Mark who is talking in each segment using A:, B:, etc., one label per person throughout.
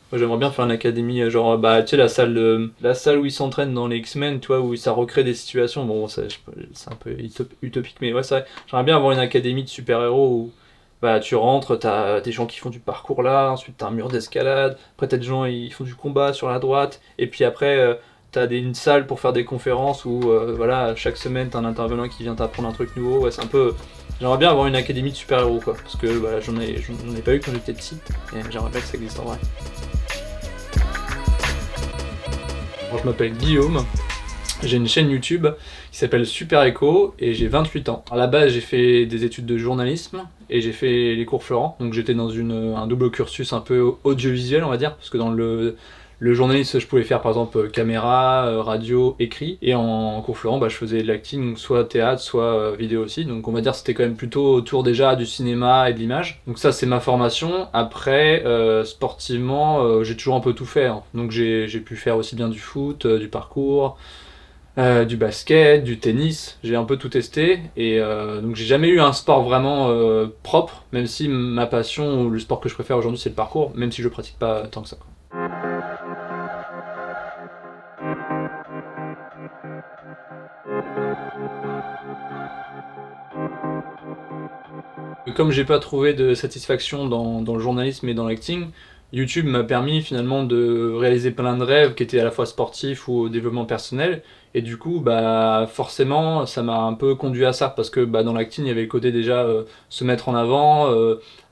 A: Moi, j'aimerais bien faire une académie, genre, bah, tu sais, la salle où ils s'entraînent dans les X-Men, tu vois, où ça recrée des situations. Bon, c'est un peu utopique, mais ouais, c'est vrai. J'aimerais bien avoir une académie de super-héros où, bah, tu rentres, t'as des gens qui font du parcours là, ensuite t'as un mur d'escalade, après t'as des gens, ils font du combat sur la droite, et puis après, une salle pour faire des conférences où, voilà, chaque semaine, t'as un intervenant qui vient t'apprendre un truc nouveau. Ouais, c'est un peu. J'aimerais bien avoir une académie de super-héros, quoi, parce que, bah, j'en ai pas eu quand j'étais petit, et j'aimerais bien que ça existe en vrai. Alors, je m'appelle Guillaume, j'ai une chaîne YouTube qui s'appelle Super Echo et j'ai 28 ans. À la base, j'ai fait des études de journalisme et j'ai fait les cours Florent, donc j'étais dans un double cursus un peu audiovisuel, on va dire, parce que dans le journalisme, je pouvais faire par exemple caméra, radio, écrit, et en cours Florent, bah, je faisais de l'acting, donc soit théâtre, soit vidéo aussi, donc on va dire que c'était quand même plutôt autour déjà du cinéma et de l'image. Donc ça, c'est ma formation. Après, sportivement, j'ai toujours un peu tout fait, hein. Donc j'ai pu faire aussi bien du foot, du parcours, du basket, du tennis, j'ai un peu tout testé et donc j'ai jamais eu un sport vraiment propre, même si ma passion ou le sport que je préfère aujourd'hui c'est le parcours, même si je pratique pas tant que ça, quoi. Comme j'ai pas trouvé de satisfaction dans le journalisme et dans l'acting, YouTube m'a permis finalement de réaliser plein de rêves qui étaient à la fois sportifs ou au développement personnel. Et du coup, bah forcément, ça m'a un peu conduit à ça parce que bah, dans l'acting, il y avait le côté déjà se mettre en avant,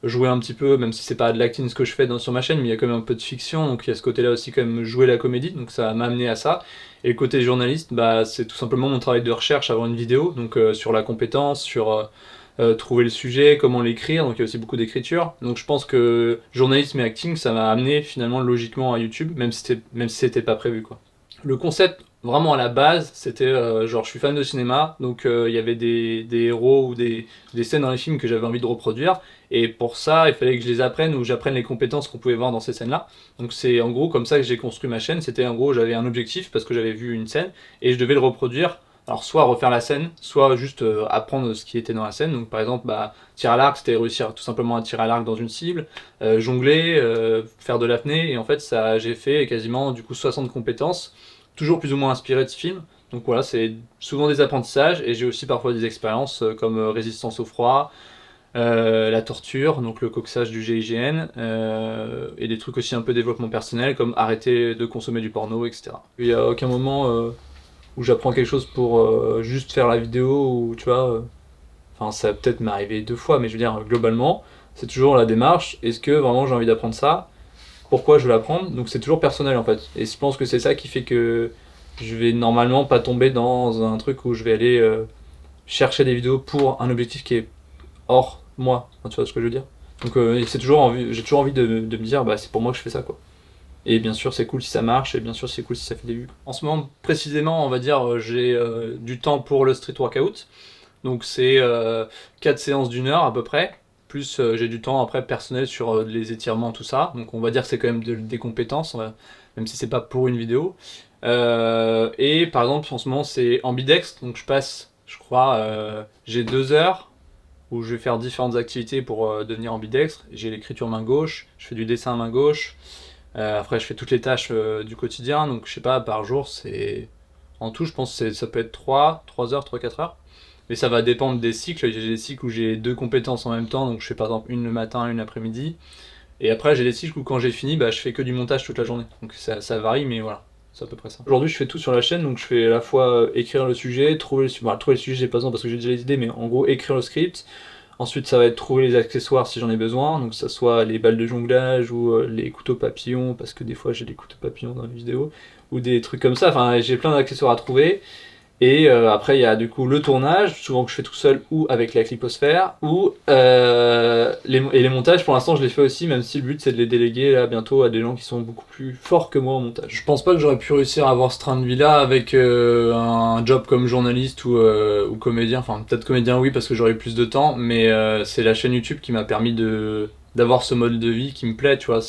A: jouer un petit peu, même si c'est pas de l'acting ce que je fais sur ma chaîne, mais il y a quand même un peu de fiction, donc il y a ce côté-là aussi quand même jouer la comédie, donc ça m'a amené à ça. Et le côté journaliste, bah c'est tout simplement mon travail de recherche avant une vidéo, donc sur la compétence, sur trouver le sujet, comment l'écrire, donc il y a aussi beaucoup d'écriture. Donc je pense que journalisme et acting, ça m'a amené finalement logiquement à YouTube, même si c'était pas prévu, quoi. Le concept, vraiment à la base, c'était genre je suis fan de cinéma, donc il y avait des héros ou des scènes dans les films que j'avais envie de reproduire, et pour ça, il fallait que je les apprenne ou j'apprenne les compétences qu'on pouvait voir dans ces scènes-là. Donc c'est en gros comme ça que j'ai construit ma chaîne, c'était en gros j'avais un objectif parce que j'avais vu une scène, et je devais le reproduire. Alors soit refaire la scène, soit juste apprendre ce qui était dans la scène. Donc par exemple, bah, tir à l'arc, c'était réussir tout simplement à tirer à l'arc dans une cible, jongler, faire de l'apnée, et en fait ça j'ai fait quasiment du coup 60 compétences, toujours plus ou moins inspirées de ce film. Donc voilà, c'est souvent des apprentissages, et j'ai aussi parfois des expériences comme résistance au froid, la torture, donc le coxage du GIGN, et des trucs aussi un peu développement personnel, comme arrêter de consommer du porno, etc. Il n'y a aucun moment où j'apprends quelque chose pour juste faire la vidéo, ou tu vois, enfin ça va peut-être m'arriver 2 fois, mais je veux dire, globalement, c'est toujours la démarche, est-ce que vraiment j'ai envie d'apprendre ça, pourquoi je veux l'apprendre, donc c'est toujours personnel en fait. Et je pense que c'est ça qui fait que je vais normalement pas tomber dans un truc où je vais aller chercher des vidéos pour un objectif qui est hors moi, enfin, tu vois ce que je veux dire. Donc j'ai toujours envie de me dire, bah c'est pour moi que je fais ça, quoi. Et bien sûr, c'est cool si ça marche, et bien sûr, c'est cool si ça fait des vues. En ce moment, précisément, on va dire, j'ai du temps pour le street workout. Donc, c'est 4 séances d'1 heure à peu près. Plus j'ai du temps après personnel sur les étirements, tout ça. Donc, on va dire que c'est quand même des compétences, même si c'est pas pour une vidéo. Et par exemple, en ce moment, c'est ambidextre. Donc, je passe, je crois, j'ai 2 heures où je vais faire différentes activités pour devenir ambidextre. J'ai l'écriture main gauche, je fais du dessin main gauche. Après, je fais toutes les tâches du quotidien, donc je sais pas, par jour, c'est. En tout, je pense que ça peut être 3 heures, 3 4 heures. Mais ça va dépendre des cycles. J'ai des cycles où j'ai 2 compétences en même temps, donc je fais par exemple une le matin, une l'après-midi. Et après, j'ai des cycles où quand j'ai fini, bah, je fais que du montage toute la journée. Donc ça varie, mais voilà, c'est à peu près ça. Aujourd'hui, je fais tout sur la chaîne, donc je fais à la fois écrire le sujet, trouver le sujet, j'ai pas besoin parce que j'ai déjà les idées, mais en gros, écrire le script. Ensuite, ça va être trouver les accessoires si j'en ai besoin, donc que ça soit les balles de jonglage ou les couteaux papillons, parce que des fois j'ai des couteaux papillons dans les vidéos, ou des trucs comme ça. Enfin, j'ai plein d'accessoires à trouver. Et après, il y a du coup le tournage, souvent que je fais tout seul ou avec la cliposphère, ou les montages. Pour l'instant, je les fais aussi, même si le but c'est de les déléguer là bientôt à des gens qui sont beaucoup plus forts que moi au montage. Je pense pas que j'aurais pu réussir à avoir ce train de vie là avec un job comme journaliste ou comédien. Enfin, peut-être comédien, oui, parce que j'aurais eu plus de temps, mais c'est la chaîne YouTube qui m'a permis d'avoir ce mode de vie qui me plaît, tu vois.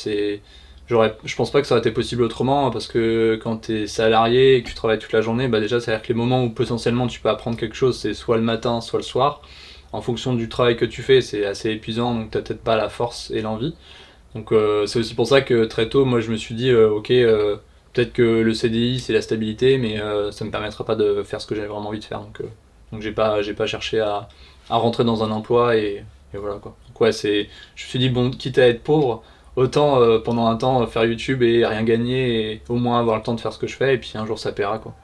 A: Je pense pas que ça aurait été possible autrement, parce que quand t'es salarié et que tu travailles toute la journée, bah déjà, c'est-à-dire que les moments où potentiellement tu peux apprendre quelque chose, c'est soit le matin, soit le soir. En fonction du travail que tu fais, c'est assez épuisant, donc t'as peut-être pas la force et l'envie. Donc c'est aussi pour ça que très tôt, moi je me suis dit, ok, peut-être que le CDI c'est la stabilité, mais ça me permettra pas de faire ce que j'avais vraiment envie de faire. Donc j'ai pas cherché à rentrer dans un emploi et voilà quoi. Donc ouais, je me suis dit, bon, quitte à être pauvre, autant pendant un temps faire YouTube et rien gagner et au moins avoir le temps de faire ce que je fais, et puis un jour ça paiera quoi.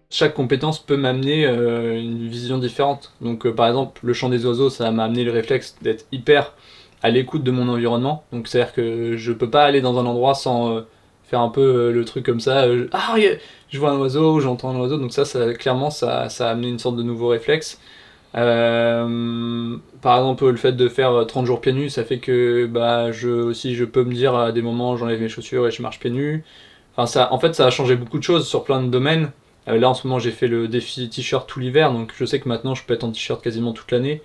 A: Chaque compétence peut m'amener une vision différente. Donc par exemple, le chant des oiseaux, ça m'a amené le réflexe d'être hyper à l'écoute de mon environnement. Donc c'est-à-dire que je peux pas aller dans un endroit sans faire un peu le truc comme ça. Je vois un oiseau, j'entends un oiseau. Donc clairement, ça a amené une sorte de nouveau réflexe. Par exemple, le fait de faire 30 jours pieds nus, ça fait que bah, je peux me dire à des moments, j'enlève mes chaussures et je marche pieds nus. Enfin, en fait, ça a changé beaucoup de choses sur plein de domaines. Là, en ce moment, j'ai fait le défi t-shirt tout l'hiver, donc je sais que maintenant, je peux être en t-shirt quasiment toute l'année,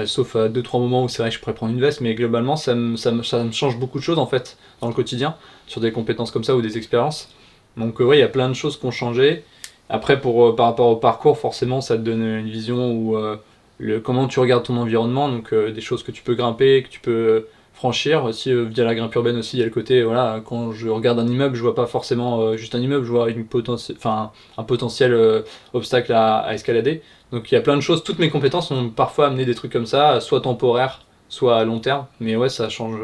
A: sauf à 2-3 moments où c'est vrai que je pourrais prendre une veste, mais globalement, ça me change beaucoup de choses, en fait, dans le quotidien, sur des compétences comme ça ou des expériences. Donc, ouais, il y a plein de choses qui ont changé. Après, par rapport au parcours, forcément, ça te donne une vision où comment tu regardes ton environnement, donc des choses que tu peux grimper, que tu peux franchir. Aussi, via la grimpe urbaine aussi, il y a le côté, voilà, quand je regarde un immeuble, je vois pas forcément juste un immeuble, je vois un potentiel obstacle à escalader. Donc il y a plein de choses, toutes mes compétences ont parfois amené des trucs comme ça, soit temporaires, soit à long terme, mais ouais, ça change.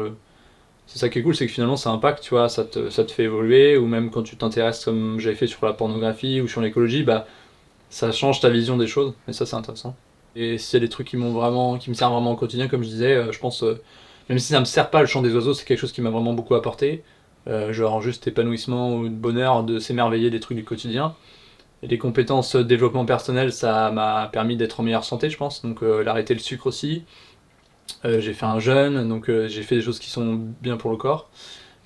A: C'est ça qui est cool, c'est que finalement ça impacte, tu vois, ça te fait évoluer, ou même quand tu t'intéresses, comme j'avais fait sur la pornographie ou sur l'écologie, bah ça change ta vision des choses, et ça c'est intéressant. Et s'il y a des trucs qui me servent vraiment au quotidien, comme je disais, je pense, même si ça me sert pas le chant des oiseaux, c'est quelque chose qui m'a vraiment beaucoup apporté. Genre juste épanouissement ou de bonheur de s'émerveiller des trucs du quotidien. Et les compétences développement personnel, ça m'a permis d'être en meilleure santé, je pense. Donc l'arrêter le sucre aussi. J'ai fait un jeûne, donc j'ai fait des choses qui sont bien pour le corps,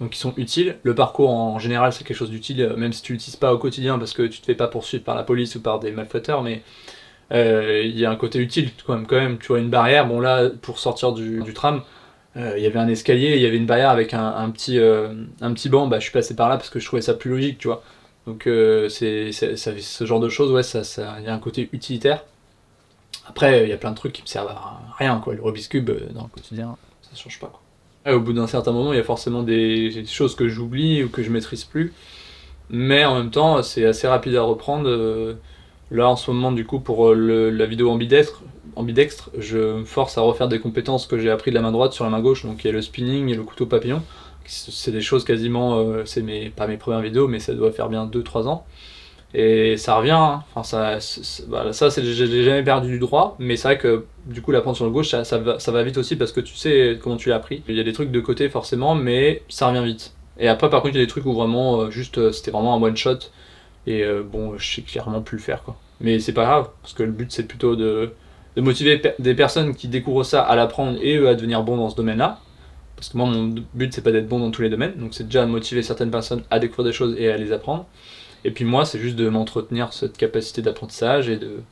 A: donc qui sont utiles. Le parcours en général, c'est quelque chose d'utile, même si tu l'utilises pas au quotidien parce que tu te fais pas poursuivre par la police ou par des malfaiteurs, mais il y a un côté utile quand même. Tu vois, une barrière, bon là, pour sortir du tram, il y avait un escalier, il y avait une barrière avec un petit banc, bah je suis passé par là parce que je trouvais ça plus logique, tu vois. Donc ce genre de choses, ouais, il y a un côté utilitaire. Après, il y a plein de trucs qui me servent à rien, quoi. Le Rubik's Cube, dans le quotidien, ça change pas, quoi. Ouais, au bout d'un certain moment, il y a forcément des choses que j'oublie ou que je maîtrise plus. Mais en même temps, c'est assez rapide à reprendre. Là, en ce moment, du coup, pour la vidéo ambidextre, je me force à refaire des compétences que j'ai appris de la main droite sur la main gauche. Donc, il y a le spinning et le couteau papillon. C'est des choses quasiment, pas mes premières vidéos, mais ça doit faire bien 2-3 ans. Et ça revient, hein. Enfin, voilà, je l'ai jamais perdu du droit, mais c'est vrai que du coup, l'apprendre sur le gauche, ça va vite aussi parce que tu sais comment tu l'as appris. Il y a des trucs de côté forcément, mais ça revient vite. Et après, par contre, il y a des trucs où vraiment, c'était vraiment un one shot. Et bon, je sais clairement plus le faire, quoi. Mais c'est pas grave, parce que le but, c'est plutôt de motiver des personnes qui découvrent ça à l'apprendre et eux à devenir bons dans ce domaine-là. Parce que moi, mon but, c'est pas d'être bon dans tous les domaines, donc c'est déjà de motiver certaines personnes à découvrir des choses et à les apprendre. Et puis moi, c'est juste de m'entretenir cette capacité d'apprentissage et de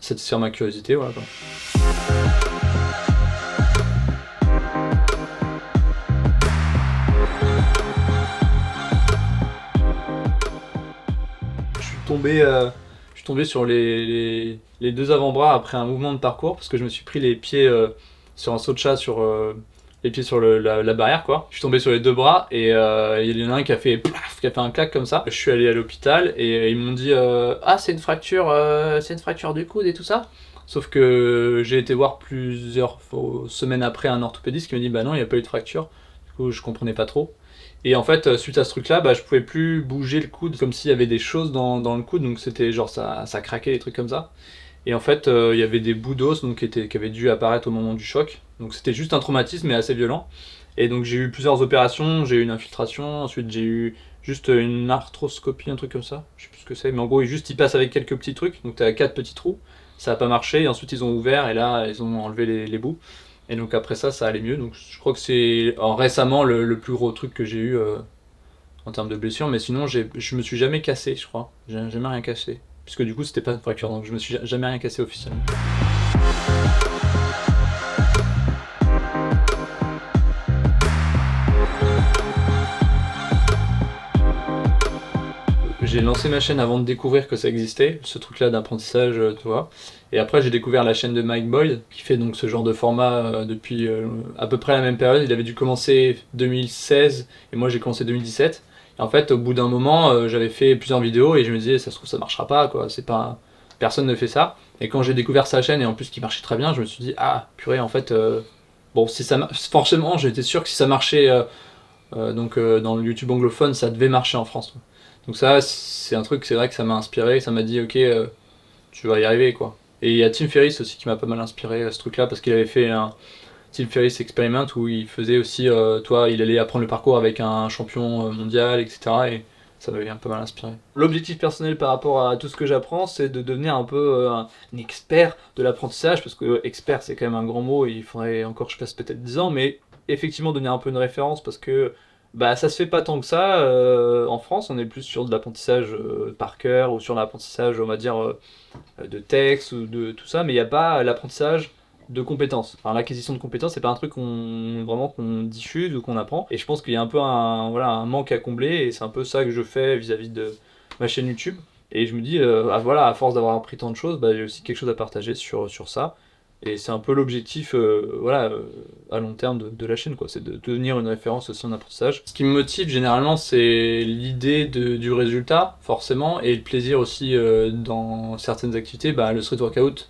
A: satisfaire ma curiosité, voilà, quoi. Je suis tombé, euh, je suis tombé sur les deux avant-bras après un mouvement de parcours parce que je me suis pris les pieds sur un saut de chat les pieds sur la barrière, quoi. Je suis tombé sur les deux bras et il y en a un qui a fait plaf, qui a fait un claque comme ça. Je suis allé à l'hôpital et ils m'ont dit ah, c'est une fracture du coude et tout ça. Sauf que j'ai été voir plusieurs semaines après un orthopédiste qui me dit bah non, il n'y a pas eu de fracture. Du coup, je comprenais pas trop. Et en fait, suite à ce truc-là, bah, je pouvais plus bouger le coude comme s'il y avait des choses dans le coude, donc c'était genre ça craquait, des trucs comme ça. Et en fait, il y avait des bouts d'os donc, qui avaient dû apparaître au moment du choc. Donc c'était juste un traumatisme, mais assez violent. Et donc j'ai eu plusieurs opérations, j'ai eu une infiltration, ensuite j'ai eu juste une arthroscopie, un truc comme ça. Je sais plus ce que c'est, mais en gros, ils passent avec quelques petits trucs. Donc t'as 4 petits trous, ça a pas marché, et ensuite ils ont ouvert, et là, ils ont enlevé les bouts. Et donc après ça allait mieux. Donc je crois que c'est récemment le plus gros truc que j'ai eu en termes de blessure. Mais sinon, je me suis jamais cassé, je crois. J'ai jamais rien cassé. Puisque du coup, c'était pas une fracture, donc je me suis jamais rien cassé officiellement. J'ai lancé ma chaîne avant de découvrir que ça existait, ce truc-là d'apprentissage, tu vois. Et après, j'ai découvert la chaîne de Mike Boyd, qui fait donc ce genre de format depuis à peu près la même période. Il avait dû commencer 2016, et moi j'ai commencé 2017. Et en fait, au bout d'un moment, j'avais fait plusieurs vidéos, et je me disais, ça se trouve, ça marchera pas, quoi. C'est pas... Personne ne fait ça. Et quand j'ai découvert sa chaîne, et en plus qui marchait très bien, je me suis dit, ah, purée, en fait, bon, si ça forcément, j'étais sûr que si ça marchait dans le YouTube anglophone, ça devait marcher en France. Donc ça, c'est un truc, c'est vrai que ça m'a inspiré, ça m'a dit, ok, tu vas y arriver, quoi. Et il y a Tim Ferriss aussi qui m'a pas mal inspiré à ce truc-là, parce qu'il avait fait un Tim Ferriss Experiment où il faisait aussi, toi, il allait apprendre le parcours avec un champion mondial, etc. Et ça m'avait un peu mal inspiré. L'objectif personnel par rapport à tout ce que j'apprends, c'est de devenir un peu un expert de l'apprentissage, parce que expert c'est quand même un grand mot, et il faudrait encore que je passe peut-être 10 ans, mais effectivement devenir un peu une référence, parce que bah ça se fait pas tant que ça en France, on est plus sur de l'apprentissage par cœur, ou sur l'apprentissage, on va dire, de texte, ou de tout ça, mais il n'y a pas l'apprentissage de compétences. Enfin, l'acquisition de compétences, c'est pas un truc qu'on diffuse ou qu'on apprend. Et je pense qu'il y a un peu un manque à combler, et c'est un peu ça que je fais vis-à-vis de ma chaîne YouTube. Et je me dis, voilà, à force d'avoir appris tant de choses, bah, j'ai aussi quelque chose à partager sur ça. Et c'est un peu l'objectif à long terme de la chaîne, quoi. C'est de devenir une référence aussi en apprentissage. Ce qui me motive généralement, c'est l'idée du résultat, forcément, et le plaisir aussi dans certaines activités. Bah, le street workout,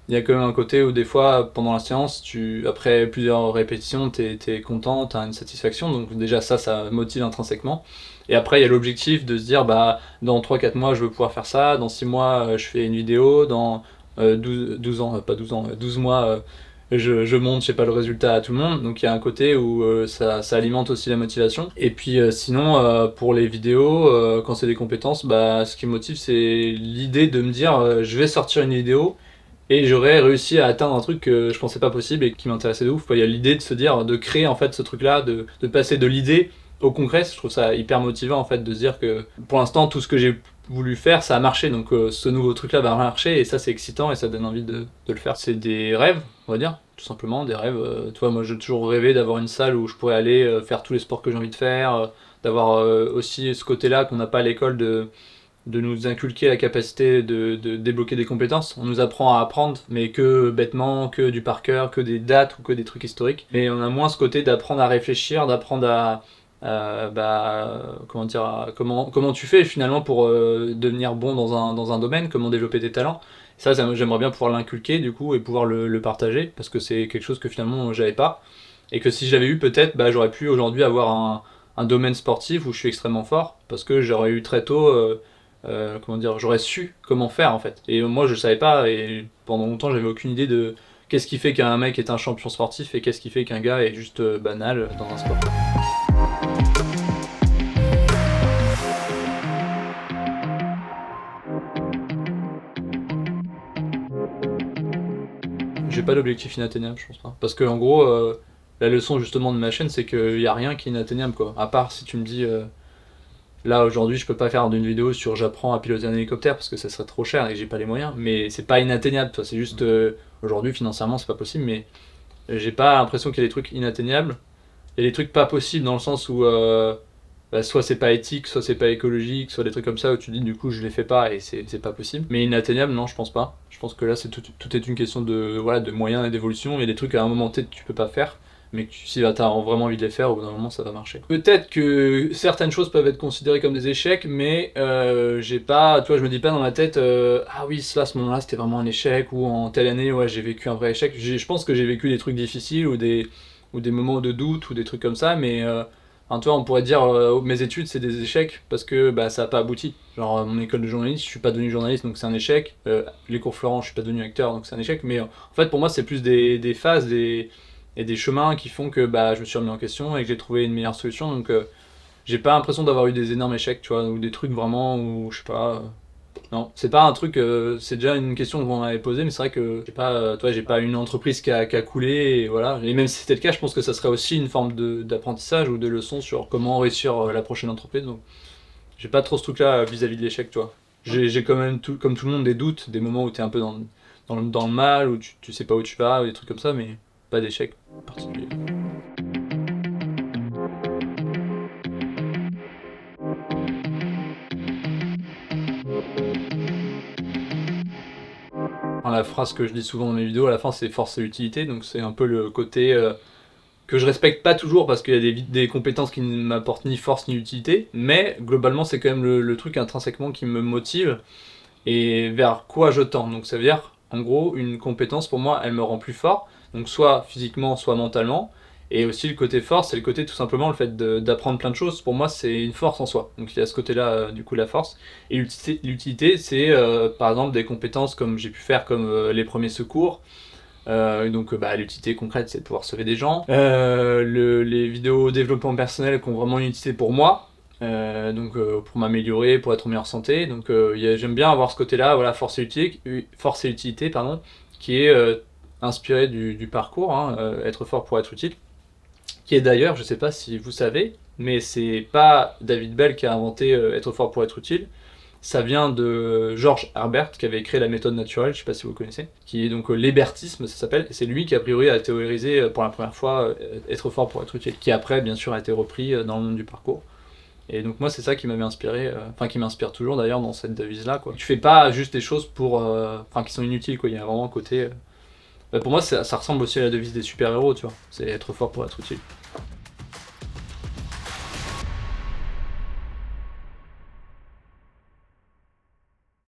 A: il y a quand même un côté où des fois, pendant la séance, après plusieurs répétitions, t'es content, t'as une satisfaction, donc déjà ça motive intrinsèquement. Et après, il y a l'objectif de se dire, bah, dans 3-4 mois, je veux pouvoir faire ça, dans 6 mois, je fais une vidéo, dans 12 ans, pas 12 ans, 12 mois, je montre, je sais pas, le résultat à tout le monde, donc il y a un côté où ça alimente aussi la motivation. Et puis sinon, pour les vidéos, quand c'est des compétences, bah, ce qui me motive, c'est l'idée de me dire, je vais sortir une vidéo, et j'aurais réussi à atteindre un truc que je pensais pas possible et qui m'intéressait de ouf. Il y a l'idée de se dire, de créer en fait ce truc-là, de passer de l'idée au concret. Je trouve ça hyper motivant en fait de se dire que pour l'instant tout ce que j'ai voulu faire ça a marché, donc ce nouveau truc-là va marcher, et ça c'est excitant et ça donne envie de le faire. C'est des rêves, on va dire, tout simplement des rêves. Tu vois, moi j'ai toujours rêvé d'avoir une salle où je pourrais aller faire tous les sports que j'ai envie de faire, d'avoir aussi ce côté-là qu'on n'a pas à l'école de nous inculquer la capacité de débloquer des compétences. On nous apprend à apprendre, mais que bêtement, que du par cœur, que des dates ou que des trucs historiques. Mais on a moins ce côté d'apprendre à réfléchir, d'apprendre comment dire, comment tu fais finalement pour devenir bon dans un domaine, comment développer tes talents. Ça j'aimerais bien pouvoir l'inculquer du coup et pouvoir le partager, parce que c'est quelque chose que finalement j'avais pas. Et que si je l'avais eu, peut-être bah, j'aurais pu aujourd'hui avoir un domaine sportif où je suis extrêmement fort, parce que j'aurais eu très tôt comment dire, j'aurais su comment faire en fait. Et moi je savais pas, et pendant longtemps j'avais aucune idée de qu'est-ce qui fait qu'un mec est un champion sportif et qu'est-ce qui fait qu'un gars est juste banal dans un sport. J'ai pas d'objectif inatteignable, je pense pas. Parce que en gros, la leçon justement de ma chaîne, c'est qu'il y a rien qui est inatteignable, quoi. À part si tu me dis, là aujourd'hui, je peux pas faire une vidéo sur j'apprends à piloter un hélicoptère parce que ça serait trop cher et j'ai pas les moyens. Mais c'est pas inatteignable, toi. C'est juste aujourd'hui financièrement c'est pas possible. Mais j'ai pas l'impression qu'il y a des trucs inatteignables. Il y a des trucs pas possibles dans le sens où bah, soit c'est pas éthique, soit c'est pas écologique, soit des trucs comme ça où tu dis du coup je les fais pas et c'est pas possible. Mais inatteignable, non, je pense pas. Je pense que là c'est tout est une question de moyens et d'évolution. Il y a des trucs à un moment T tu peux pas faire, mais que si t'as vraiment envie de les faire, au bout d'un moment ça va marcher. Peut-être que certaines choses peuvent être considérées comme des échecs, mais j'ai pas, tu vois, je me dis pas dans ma tête ah oui, cela à ce moment-là c'était vraiment un échec, ou en telle année ouais j'ai vécu un vrai échec. Je pense que j'ai vécu des trucs difficiles ou des moments de doute ou des trucs comme ça, mais enfin, tu vois, on pourrait dire mes études c'est des échecs parce que bah, ça n'a pas abouti. Genre mon école de journaliste, je suis pas devenu journaliste donc c'est un échec. Les cours Florent, je suis pas devenu acteur donc c'est un échec. Mais en fait pour moi c'est plus des phases et des chemins qui font que bah, je me suis remis en question et que j'ai trouvé une meilleure solution. Donc j'ai pas l'impression d'avoir eu des énormes échecs, tu vois, ou des trucs vraiment où je sais pas. Non, c'est pas un truc, c'est déjà une question que vous m'avez posée, mais c'est vrai que j'ai pas, toi, j'ai pas une entreprise qui a coulé, et voilà. Et même si c'était le cas, je pense que ça serait aussi une forme d'apprentissage ou de leçon sur comment réussir la prochaine entreprise. Donc, j'ai pas trop ce truc-là vis-à-vis de l'échec, tu vois. J'ai quand même, comme tout le monde, des doutes, des moments où t'es un peu dans le mal, où tu sais pas où tu vas, ou des trucs comme ça, mais pas d'échec particulier. La phrase que je dis souvent dans mes vidéos à la fin, c'est force et utilité, donc c'est un peu le côté que je respecte pas toujours parce qu'il y a des compétences qui ne m'apportent ni force ni utilité, mais globalement c'est quand même le truc intrinsèquement qui me motive et vers quoi je tends. Donc ça veut dire, en gros, une compétence pour moi, elle me rend plus fort, donc soit physiquement, soit mentalement. Et aussi le côté force, c'est le côté tout simplement le fait d'apprendre plein de choses. Pour moi, c'est une force en soi. Donc il y a ce côté-là, du coup, la force. Et l'utilité, c'est par exemple des compétences comme j'ai pu faire, comme les premiers secours. L'utilité concrète, c'est de pouvoir sauver des gens. Les vidéos développement personnel qui ont vraiment une utilité pour moi. Pour m'améliorer, pour être en meilleure santé. Donc j'aime bien avoir ce côté-là, voilà, force et utilité, pardon, qui est inspiré du parcours, hein, être fort pour être utile. Qui est d'ailleurs, je sais pas si vous savez, mais c'est pas David Bell qui a inventé être fort pour être utile. Ça vient de George Herbert qui avait créé la méthode naturelle, je sais pas si vous connaissez, qui est donc l'hébertisme, ça s'appelle, et c'est lui qui a priori a théorisé pour la première fois être fort pour être utile, qui après bien sûr a été repris dans le monde du parcours. Et donc moi c'est ça qui m'avait inspiré, qui m'inspire toujours d'ailleurs dans cette devise là, quoi. Tu fais pas juste des choses pour, qui sont inutiles, quoi. Il y a vraiment un côté, pour moi ça ressemble aussi à la devise des super héros, tu vois, c'est être fort pour être utile.